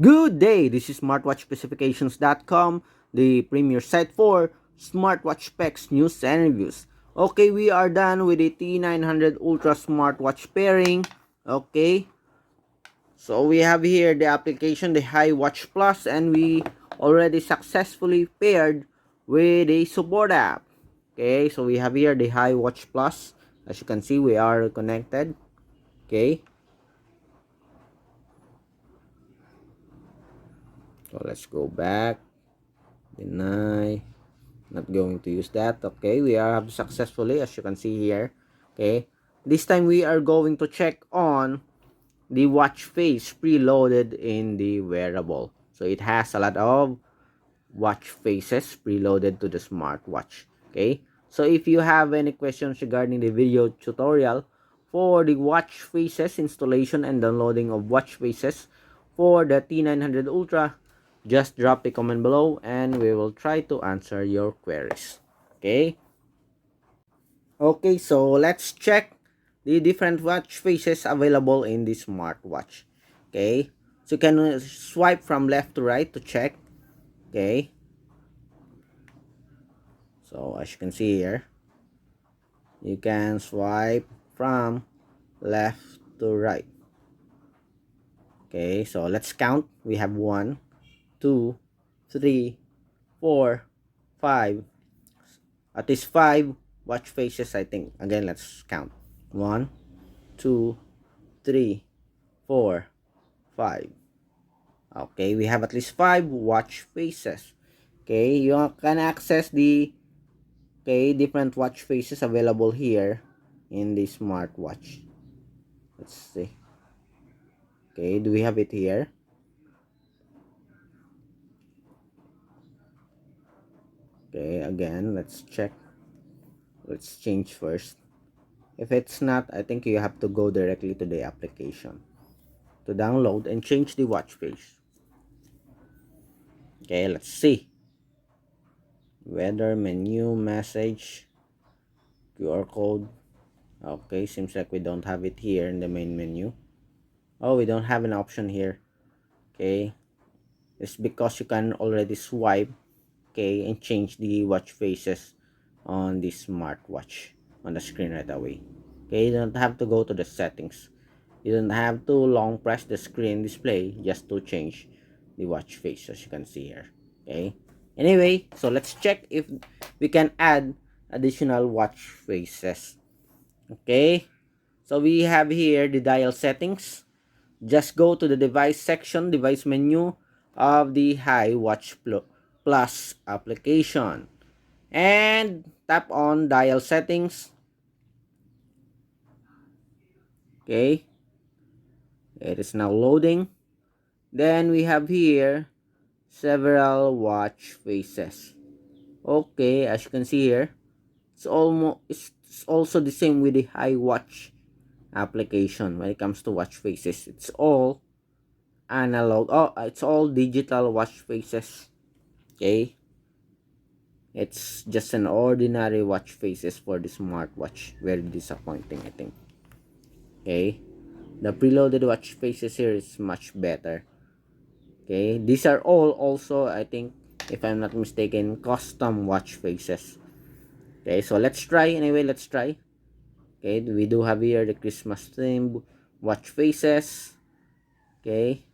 Good day, this is smartwatchspecifications.com, the premier site for smartwatch specs, news, and reviews. Okay, we are done with the T900 Ultra smartwatch pairing. Okay, so we have here the application, the HiWatch Plus, and we already successfully paired with the support app. Okay, so we have here the HiWatch Plus. As you can see, we are connected. Okay, so let's go back. Deny. Not going to use that. Okay, we have successfully, as you can see here. Okay, this time we are going to check on the watch face preloaded in the wearable. So it has a lot of watch faces preloaded to the smartwatch. Okay, so if you have any questions regarding the video tutorial for the watch faces installation and downloading of watch faces for the T900 Ultra, just drop a comment below and we will try to answer your queries. Okay, so let's check the different watch faces available in the smartwatch. Okay, so you can swipe from left to right to check. Okay, so as you can see here, you can swipe from left to right. Okay, so let's count. We have 1, 2, 3, 4, 5. At least 5 watch faces, I think. Again, let's count. 1, 2, 3, 4, 5. Okay, we have at least 5 watch faces. Okay, you can access the different watch faces available here in the smartwatch. Let's see. Okay, do we have it here? Okay, again, let's check. Let's change first. If it's not, I think you have to go directly to the application to download and change the watch face. Okay, let's see. Weather, menu, message, QR code. Okay, seems like we don't have it here in the main menu. Oh, we don't have an option here. Okay, it's because you can already swipe, okay, and change the watch faces on the smartwatch on the screen right away. Okay, you don't have to go to the settings. You don't have to long press the screen display just to change the watch face, as you can see here. Okay, anyway, so let's check if we can add additional watch faces. Okay, so we have here the dial settings. Just go to the device section, device menu of the HiWatch Plus application and tap on dial settings. Okay, it is now loading. Then we have here several watch faces. Okay, as you can see here, it's also the same with the HiWatch application. When it comes to watch faces, it's all analog. Oh, it's all digital watch faces. Okay, it's just an ordinary watch faces for the smartwatch. Very disappointing, I think. Okay, the preloaded watch faces here is much better. Okay, these are all also, I think, if I'm not mistaken, custom watch faces. Okay, so let's try. Anyway, let's try. Okay, we do have here the Christmas theme watch faces. Okay,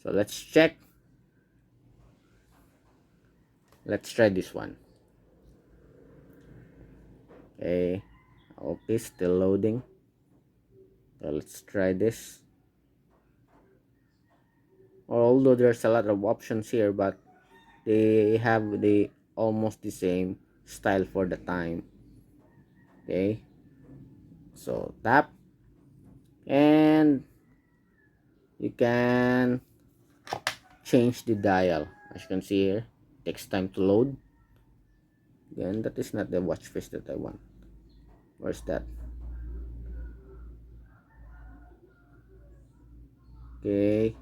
so let's check. Let's try this one. Okay, still loading. So let's try this. Although there's a lot of options here, but they have the almost the same style for the time. Okay, so tap and you can change the dial. As you can see here, it takes time to load. Again, that is not the watch face that I want. Where's that? Okay,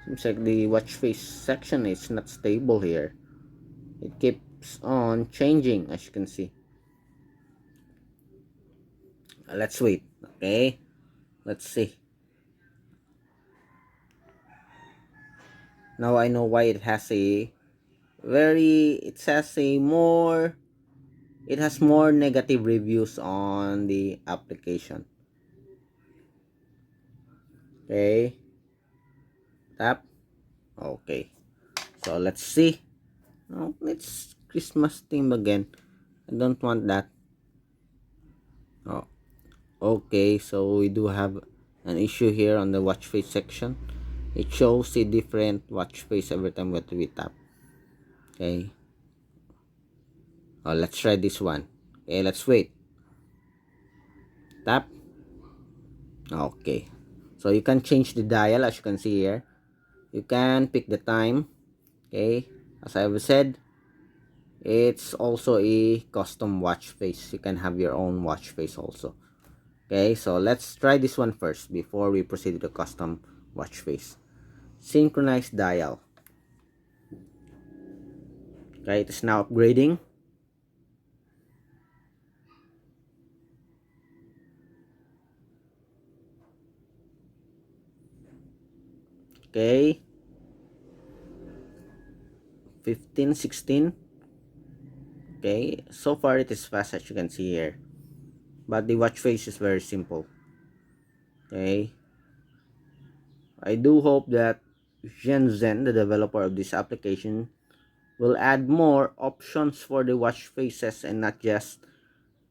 seems like the watch face section is not stable here. It keeps on changing, as you can see. Let's wait. Okay, let's see. Now I know why it has a it has more negative reviews on the application. Okay, tap. Okay, so let's see. Oh, it's Christmas theme again. I don't want that. Oh, okay, so we do have an issue here on the watch face section. It shows a different watch face every time that we tap. Okay, oh, let's try this one. Okay, let's wait. Tap. Okay, so you can change the dial, as you can see here. You can pick the time. Okay, as I have said, it's also a custom watch face. You can have your own watch face also. Okay, so let's try this one first before we proceed to the custom watch face. Synchronize dial. Okay, it is now upgrading. Okay, 15, 16. Okay, so far it is fast, as you can see here, but the watch face is very simple. Okay, I do hope that Shenzhen, the developer of this application, will add more options for the watch faces and not just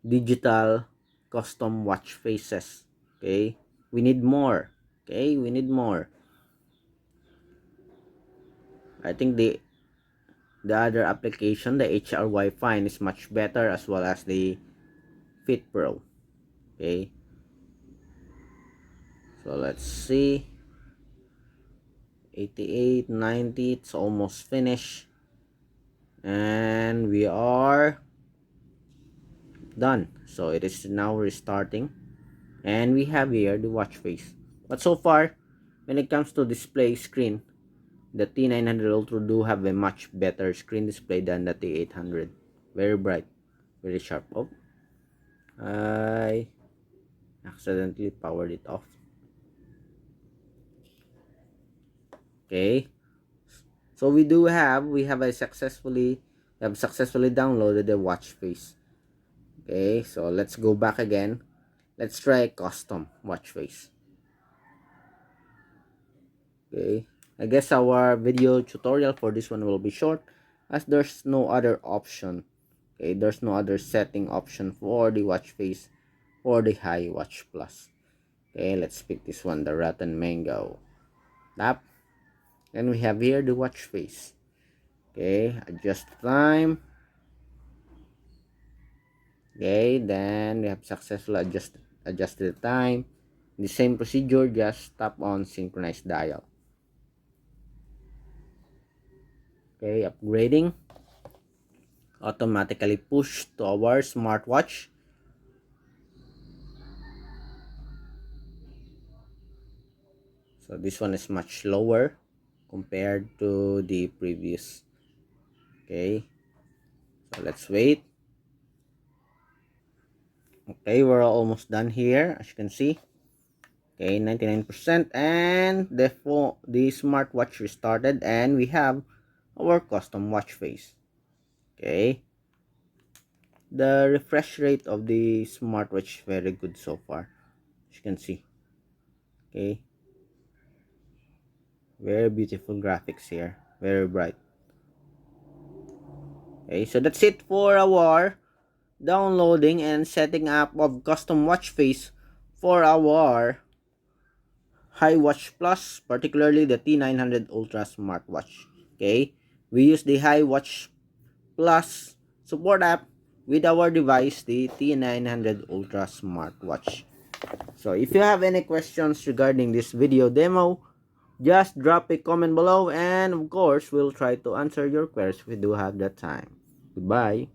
digital custom watch faces. Okay, we need more. Okay, we need more. I think the other application, the HRY Fine, is much better, as well as the Fit Pro. Okay, so let's see. 88, 90, it's almost finished, and we are done. So it is now restarting, and we have here the watch face. But so far, when it comes to display screen, the T900 Ultra do have a much better screen display than the T800. Very bright, very sharp. Oh, I accidentally powered it off. Okay, so we have successfully downloaded the watch face. Okay, so let's go back again. Let's try custom watch face. Okay, I guess our video tutorial for this one will be short, as there's no other option. Okay, there's no other setting option for the watch face or the HiWatch Plus. Okay, let's pick this one, the rotten mango. Tap, and we have here the watch face. Okay, adjust time. Okay, then we have successfully adjusted the time. The same procedure, just tap on synchronize dial. Okay, upgrading. Automatically push to our smartwatch. So this one is much lower compared to the previous. Okay, so let's wait. Okay, we're almost done here, as you can see. Okay, 99%, and the smartwatch restarted, and we have our custom watch face. Okay, the refresh rate of the smartwatch is very good so far, as you can see. Okay, very beautiful graphics here, very bright. Okay, so that's it for our downloading and setting up of custom watch face for our HiWatch Plus, particularly the T900 Ultra smartwatch. Okay, we use the HiWatch Plus support app with our device, the T900 Ultra smartwatch. So if you have any questions regarding this video demo, just drop a comment below, and of course we'll try to answer your queries if we do have that time. Goodbye.